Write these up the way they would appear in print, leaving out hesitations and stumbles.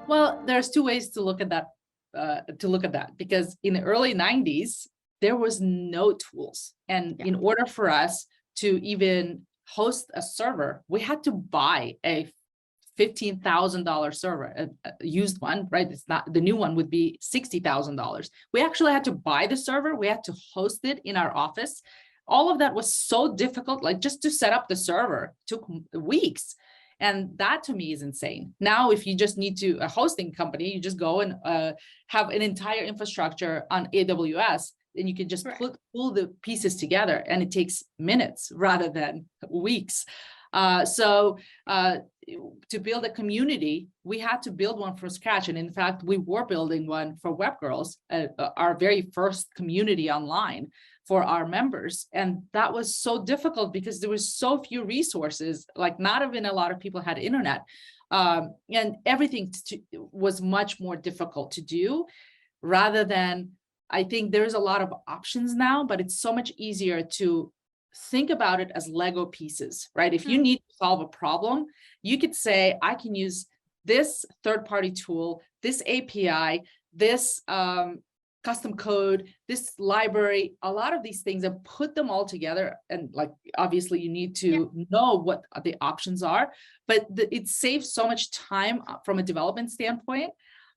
Well, there's two ways to look at that. Because in the early 90s, there was no tools. And in order for us to even host a server, we had to buy a $15,000 server, a used one, right? It's not, the new one would be $60,000. We actually had to buy the server. We had to host it in our office. All of that was so difficult, like just to set up the server took weeks. And that to me is insane. Now, if you just need to, a hosting company, you just go and have an entire infrastructure on AWS, and you can just pull the pieces together, and it takes minutes rather than weeks. So to build a community, we had to build one from scratch. And in fact, we were building one for Web Girls, our very first community online for our members. And that was so difficult because there was so few resources, like not even a lot of people had internet. And everything was much more difficult to do rather than, I think there's a lot of options now, but it's so much easier to think about it as Lego pieces, right? If you need to solve a problem, you could say, I can use this third-party tool, this API, this custom code, this library, a lot of these things, and put them all together. And like, obviously you need to know what the options are, but it saves so much time from a development standpoint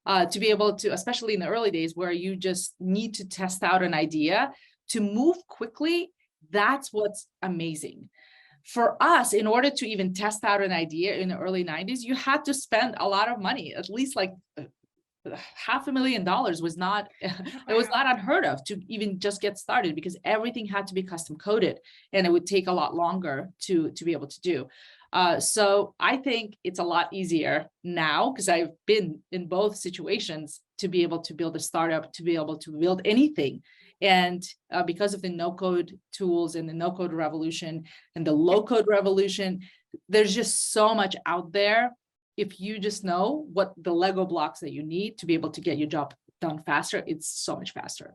to be able to, especially in the early days where you just need to test out an idea, to move quickly. That's what's amazing. For us, in order to even test out an idea in the early 90s, you had to spend a lot of money, at least like $500,000 was not, it was not unheard of to even just get started, because everything had to be custom coded and it would take a lot longer to be able to do. So I think it's a lot easier now, because I've been in both situations, to be able to build a startup, to be able to build anything. And because of the no-code tools and the no-code revolution and the low-code revolution, there's just so much out there. If you just know what the Lego blocks that you need to be able to get your job done faster, it's so much faster.